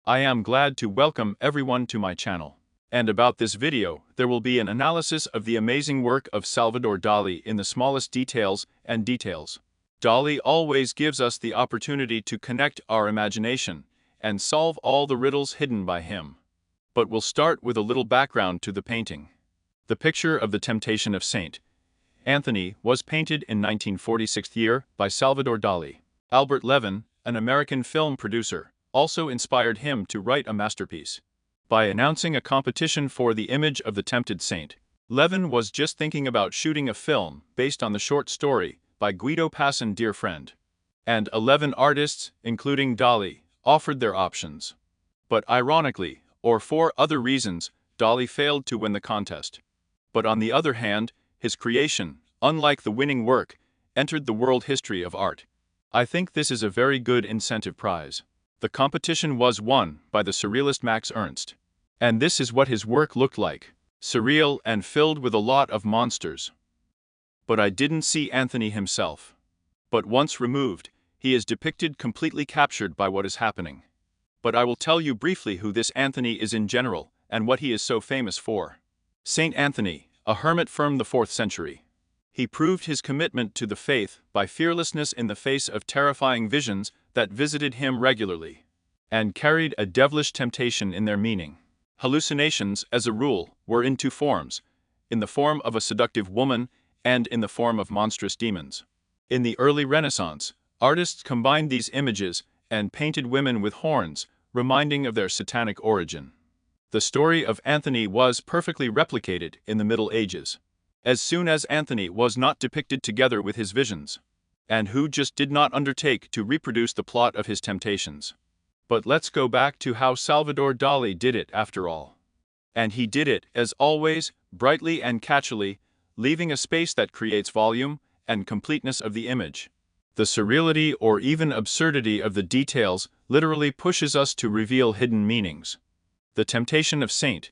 I am glad to welcome everyone to my channel. And about this video, there will be an analysis of the amazing work of Salvador Dali in the smallest details and details. Dali always gives us the opportunity to connect our imagination and solve all the riddles hidden by him. But we'll start with a little background to the painting. The picture of the Temptation of Saint Anthony was painted in 1946 year by Salvador Dali. Albert Levin, an American film producer, also inspired him to write a masterpiece. By announcing a competition for the image of the tempted saint, Levin was just thinking about shooting a film based on the short story by Guido Passan Dear Friend. And 11 artists, including Dali, offered their options. But ironically, or for other reasons, Dali failed to win the contest. But on the other hand, his creation, unlike the winning work, entered the world history of art. I think this is a very good incentive prize. The competition was won by the surrealist Max Ernst. And this is what his work looked like: surreal and filled with a lot of monsters. But I didn't see Anthony himself. But once removed, he is depicted completely captured by what is happening. But I will tell you briefly who this Anthony is in general, and what he is so famous for. Saint Anthony, a hermit from the 4th century. He proved his commitment to the faith by fearlessness in the face of terrifying visions that visited him regularly, and carried a devilish temptation in their meaning. Hallucinations, as a rule, were in two forms: in the form of a seductive woman and in the form of monstrous demons. In the early Renaissance, artists combined these images and painted women with horns, reminding of their satanic origin. The story of Anthony was perfectly replicated in the Middle Ages. As soon as Anthony was not depicted together with his visions, and who just did not undertake to reproduce the plot of his temptations. But let's go back to how Salvador Dali did it after all. And he did it, as always, brightly and catchily, leaving a space that creates volume and completeness of the image. The surreality or even absurdity of the details literally pushes us to reveal hidden meanings. The Temptation of Saint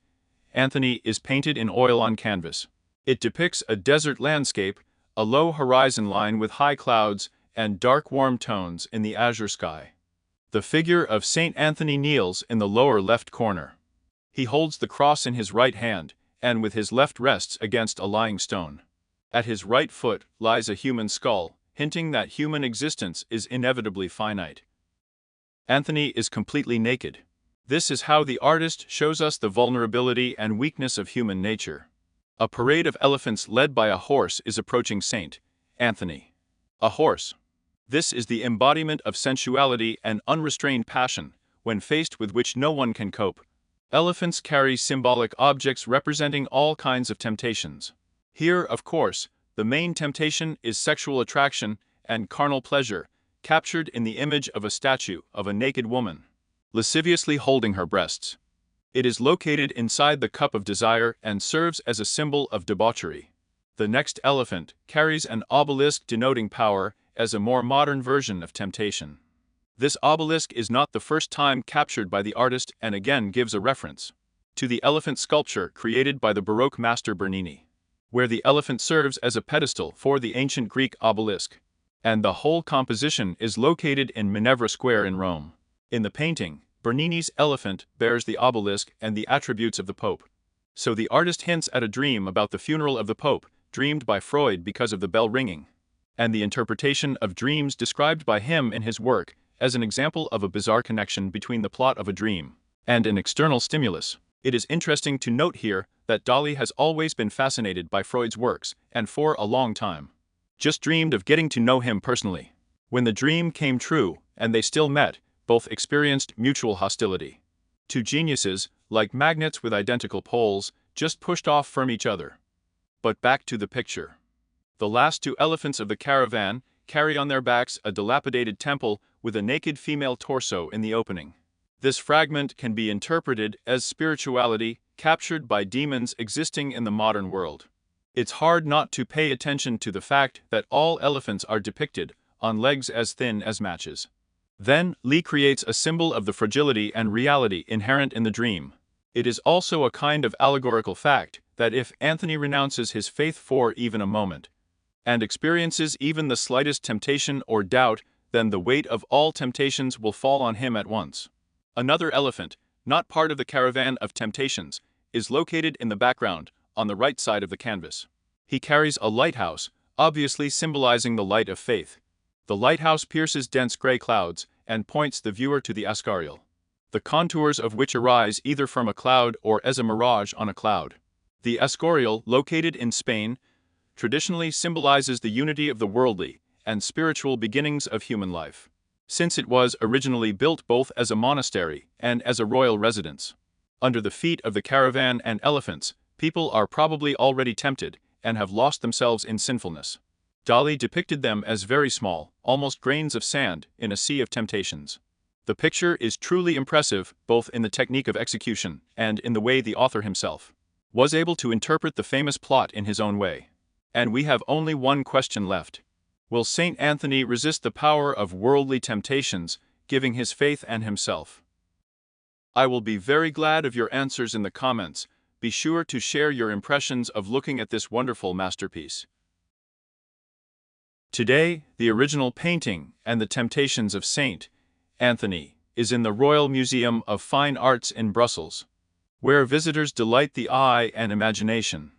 Anthony is painted in oil on canvas. It depicts a desert landscape, a low horizon line with high clouds and dark warm tones in the azure sky. The figure of Saint Anthony kneels in the lower left corner. He holds the cross in his right hand, and with his left rests against a lying stone. At his right foot lies a human skull, hinting that human existence is inevitably finite. Anthony is completely naked. This is how the artist shows us the vulnerability and weakness of human nature. A parade of elephants led by a horse is approaching Saint Anthony. A horse. This is the embodiment of sensuality and unrestrained passion, when faced with which no one can cope. Elephants carry symbolic objects representing all kinds of temptations. Here, of course, the main temptation is sexual attraction and carnal pleasure, captured in the image of a statue of a naked woman, lasciviously holding her breasts. It is located inside the cup of desire and serves as a symbol of debauchery. The next elephant carries an obelisk denoting power as a more modern version of temptation. This obelisk is not the first time captured by the artist and again gives a reference to the elephant sculpture created by the Baroque master Bernini, where the elephant serves as a pedestal for the ancient Greek obelisk. And the whole composition is located in Minerva Square in Rome. In the painting, Bernini's elephant bears the obelisk and the attributes of the Pope. So the artist hints at a dream about the funeral of the Pope, dreamed by Freud because of the bell ringing, and the interpretation of dreams described by him in his work as an example of a bizarre connection between the plot of a dream and an external stimulus. It is interesting to note here that Dali has always been fascinated by Freud's works, and for a long time just dreamed of getting to know him personally. When the dream came true, and they still met, both experienced mutual hostility. Two geniuses, like magnets with identical poles, just pushed off from each other. But back to the picture. The last two elephants of the caravan carry on their backs a dilapidated temple with a naked female torso in the opening. This fragment can be interpreted as spirituality captured by demons existing in the modern world. It's hard not to pay attention to the fact that all elephants are depicted on legs as thin as matches. Then, Lee creates a symbol of the fragility and reality inherent in the dream. It is also a kind of allegorical fact that if Anthony renounces his faith for even a moment, and experiences even the slightest temptation or doubt, then the weight of all temptations will fall on him at once. Another elephant, not part of the caravan of temptations, is located in the background, on the right side of the canvas. He carries a lighthouse, obviously symbolizing the light of faith. The lighthouse pierces dense gray clouds and points the viewer to the Ascarial, the contours of which arise either from a cloud or as a mirage on a cloud. The Escorial, located in Spain, traditionally symbolizes the unity of the worldly and spiritual beginnings of human life, since it was originally built both as a monastery and as a royal residence. Under the feet of the caravan and elephants, people are probably already tempted and have lost themselves in sinfulness. Dali depicted them as very small, almost grains of sand, in a sea of temptations. The picture is truly impressive both in the technique of execution and in the way the author himself was able to interpret the famous plot in his own way. And we have only one question left. Will Saint Anthony resist the power of worldly temptations, giving his faith and himself? I will be very glad of your answers in the comments. Be sure to share your impressions of looking at this wonderful masterpiece. Today, the original painting and the Temptations of Saint Anthony is in the Royal Museum of Fine Arts in Brussels, where visitors delight the eye and imagination.